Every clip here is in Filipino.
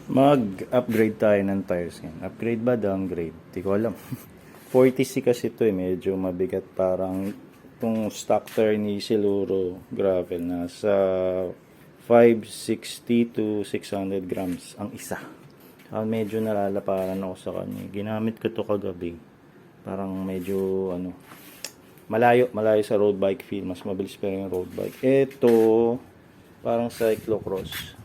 Mag-upgrade tayo ng tires ngayon. Upgrade ba? Downgrade? Di ko alam. 40C kasi ito medyo mabigat. Parang itong stock tire ni Siluro Gravel nasa 560 to 600 grams ang isa. Medyo nalalaparan ako sa kanya. Ginamit ko to kagabi. Parang medyo malayo sa road bike feel. Mas mabilis pa rin yung road bike. Ito parang cyclocross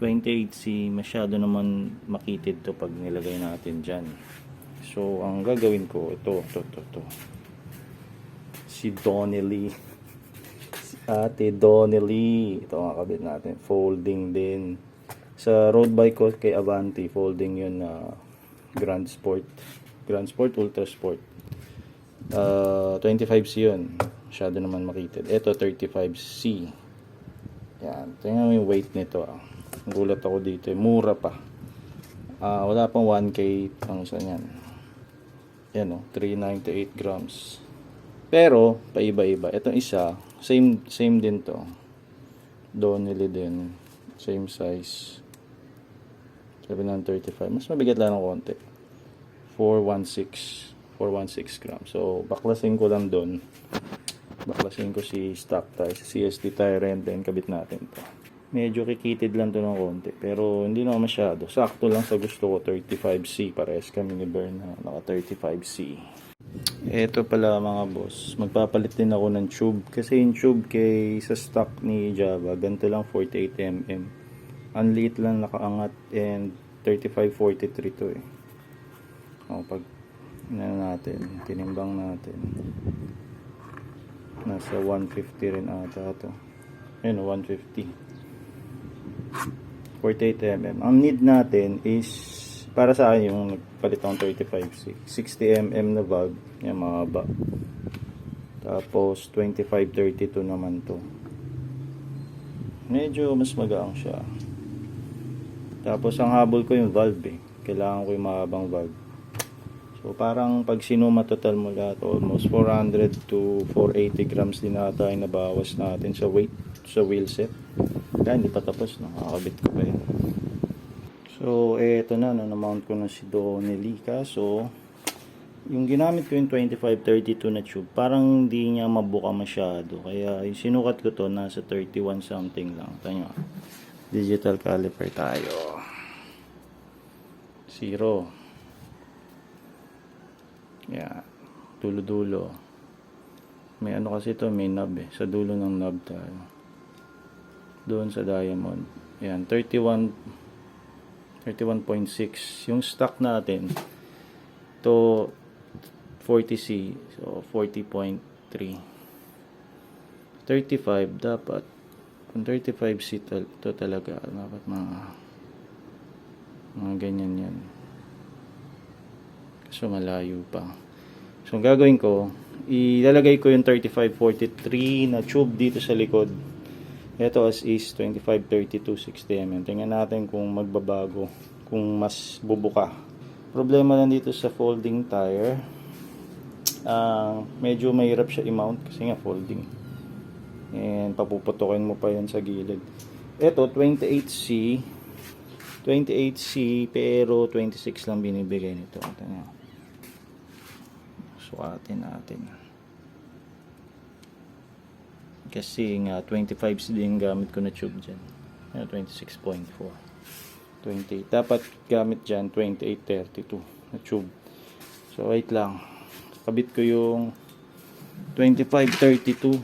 28C, masyado naman makitid to pag nilagay natin dyan. So ang gagawin ko, ito si Donnelly, si Ate Donnelly, ito ang kabit natin, folding din sa road bike ko kay Avanti, folding yun na Grand Sport Ultra Sport. 25C yun, masyado naman makitid. Ito 35C. Yan, tingnan mo yung weight nito. Gulat ako dito, mura pa. Wala pang 1K ang isa niyan. Yan 398 grams. Pero paiba-iba. Itong isa, same din to. Donnelly din, same size. 735. Mas mabigat lang ng konti. 416 grams. So baklasin ko lang doon. Baklasin ko si stock tire, si CST tire, and then kabit natin to. Medyo kikitid lang to ng konti, pero hindi naman masyado. Sakto lang sa gusto ko. 35C, parehas kami ni Bern na naka 35C. Eto pala mga boss, magpapalit din ako ng tube. Kasi yung tube sa stock ni Java, ganito lang 48mm. Ang liit lang nakaangat, and 35-43 to eh. Pag natin, tinimbang natin, nasa 150 rin ata to. Ayun, 150. 48mm. Ang need natin is, para sa akin yung nagpalit akong 35C, 60mm na valve, yung mahaba. Tapos 25-32 naman to. Medyo mas magaang siya. Tapos ang habol ko yung valve kailangan ko yung mahabang valve. So parang pag sinuma total mo lahat, almost 400 to 480 grams din ata yung nabawas natin sa weight sa wheel set. Kaya hindi pa tapos, nakakabit ko pa yun. So eto na, na-mount ko na si Donnelly. Kaso yung ginamit ko yung 25-32 na tube, parang hindi niya mabuka masyado. Kaya yung sinukat ko to, nasa 31 something lang. Tanyo, digital caliper tayo. 0. Yeah, dulo-dulo. May kasi ito, may knob sa dulo ng knob tayo. Doon sa diamond. Yan, 31.6. Yung stock natin, to 40C, so 40.3. 35 dapat. Kung 35C to talaga, dapat mga ganyan yan. So malayo pa. So ang gagawin ko, ilalagay ko yung 35-43 na tube dito sa likod. Ito as is 25-32 60mm. Tingnan natin kung magbabago, kung mas bubuka. Problema lang dito sa folding tire, medyo mahirap siya i-mount kasi nga folding. And papuputukin mo pa yan sa gilid. Ito 28C pero 26 lang binibigay nito. Sukatin natin. Kasi nga 25 din gamit ko na tube dyan. 26.4. 28. Dapat gamit dyan 28-32 na tube. So wait lang. Kabit ko yung 25-32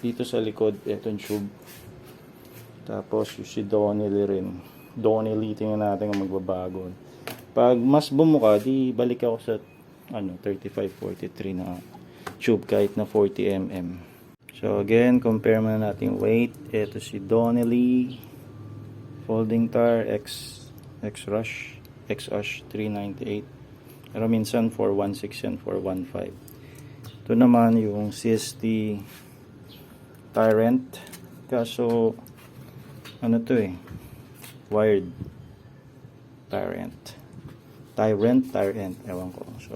dito sa likod. Etong tube. Tapos yung si Donnelly rin. Donnelly, tingnan natin kung magbabago. Pag mas bumuka, di balik ako sa 35-43 na tube kahit na 40mm. So again, compare muna natin weight. Ito si Donnelly folding tire X-Rush 398. Pero minsan 416 yan, 415. Ito naman yung CST Tyrant. Kaso wired Tyrant, ewan ko. So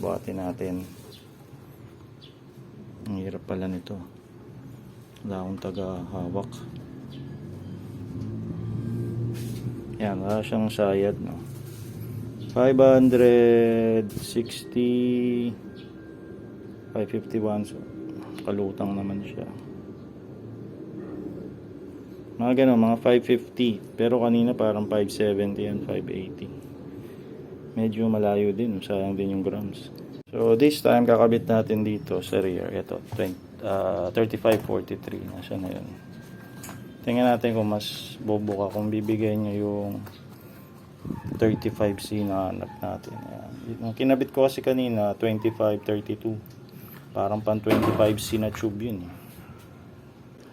buhatin natin. Ang hirap pala nito, wala akong taga-hawak. Yan, wala siyang sayad, no. 560, 551, so kalutang naman siya. Mga ganun, mga 550. Pero kanina parang 570 and 580. Medyo malayo din, sayang din yung grams. So this time kakabit natin dito sa rear. Ito, 3543. Nasaan na yun? Tingnan natin kung mas bobo ka kung bibigay niya yung 35C na hanap natin. Ayan. Yung kinabit ko kasi kanina 2532. Parang pan 25C na tube yun.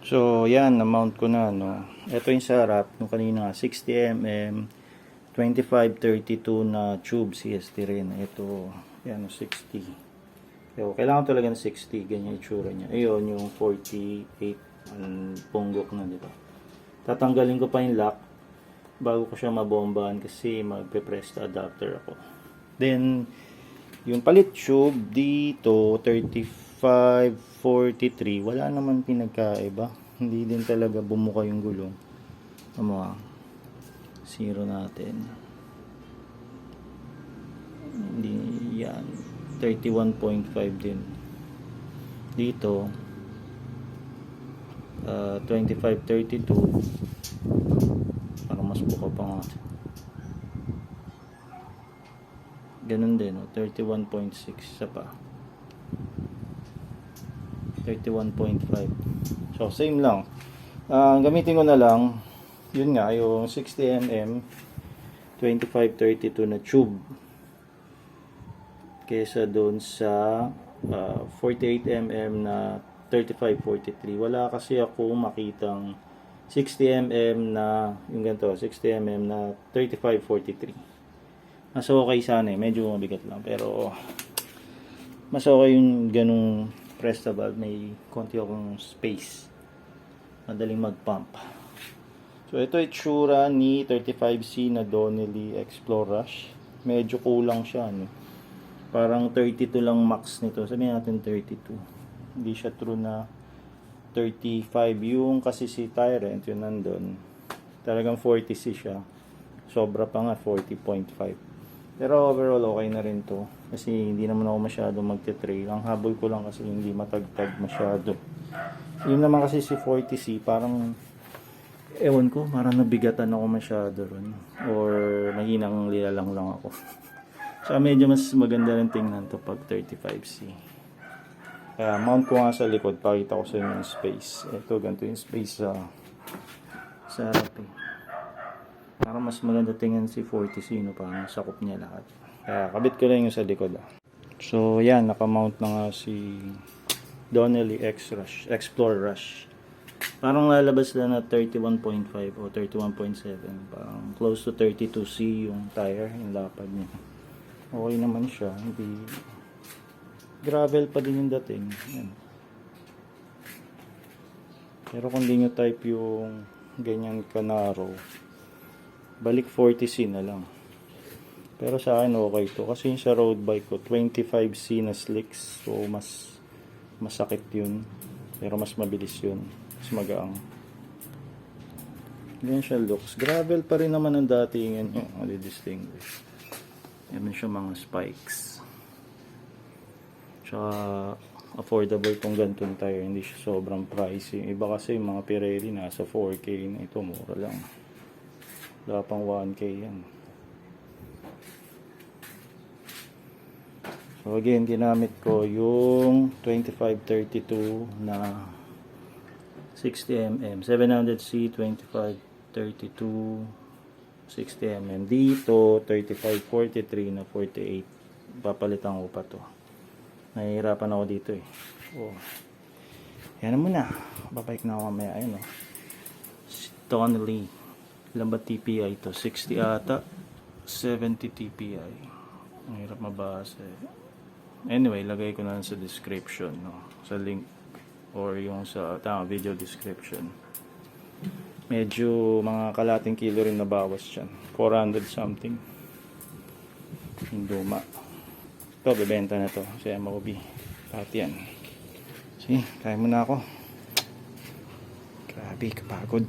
So yan, na-mount ko na, no. Ito yung sa harap, yung kanina 60mm 2532 na tube CST rin. Ito, yan 60. So, kailangan talaga ng 60, ganyan yung itsura niya. Ayun, yung 48 ang punggok na, di ba? Tatanggalin ko pa yung lock bago ko siya mabombahan kasi magpe-press adapter ako. Then, yung palit tube dito, 3543, wala naman pinagkaiba. Hindi din talaga bumuka yung gulong. Zero natin. Hindi yan. 31.5 din. Dito, 2532. Parang mas buka pa nga. Ganun din, 31.6 isa pa. 31.5. So, same lang. Gamitin ko na lang, yun nga, yung 60mm 2532 na tube kesa doon sa 48mm na 3543. Wala kasi ako makitang 60mm na yung ganito, 60mm na 3543. Mas okay sana eh, medyo mabigat lang, pero mas okay yung ganung press the valve, may konti akong space, madaling mag-pump. So ito itsura ni 35C na Donnelly Explore Rush. Medyo kulang siya, no? Parang 32 lang max nito. Sabihin natin 32. Hindi siya true na 35. Yung kasi si Tyrant, yun nandun, talagang 40C siya. Sobra pa nga, 40.5. Pero overall okay na rin to. Kasi hindi naman ako masyado magte-trail. Ang habol ko lang kasi hindi matagtag masyado. Yun naman kasi si 40C, parang ewan ko, parang nabigatan ako masyado ron. Or mahinang lilalang lang ako. So medyo mas maganda rin tingnan to pag 35C. Kaya mount ko nga sa likod, pakita ko sa inyo yung space. Ito, ganito yung space sa harap eh. Para mas maganda tingnan si 40C, no? Parang sakop niya lahat. Kaya kabit ko lang yung sa likod. So yan, nakamount na nga si Donnelly Explore Rush. Parang lalabas lang na 31.5 o 31.7. Parang close to 32C yung tire, yung lapad niya. Okay naman siya, hindi gravel pa din yung dating. Yan. Pero kung di nyo type yung ganyan kanaro, balik 40C na lang. Pero sa akin okay to kasi yung sa road bike ko 25C na slicks, so mas masakit yun, pero mas mabilis yun, mas magaang. Ganyan siya looks. Gravel pa rin naman ang datingan nyo, distinguish. Yan siya mga spikes. Tsaka affordable tong ganitong tire, hindi siya sobrang pricey. Iba kasi yung mga Pirelli nasa 4K na, ito mura lang. Wala pang 1K yan. So again, ginamit ko yung 2532 na 60mm 700C 2532 60mm. Dito 3543 na 48. Papalitan ko pa to. Nahihirapan ako dito eh. Oh. Yan na muna. Babalik na ako mamaya. Ayun oh. Donnelly. Ilan ba TPI to? 60 ata. 70 TPI. Ang hirap mabasa eh. Anyway, lagay ko na sa description, no? Sa link or yung sa video description. Medyo mga kalating kilo rin na bawas dyan. 400 something. Yung luma. Ito, bebenta na to sa MOB. Pati yan. Sige, kaya muna ako. Grabe, kapagod.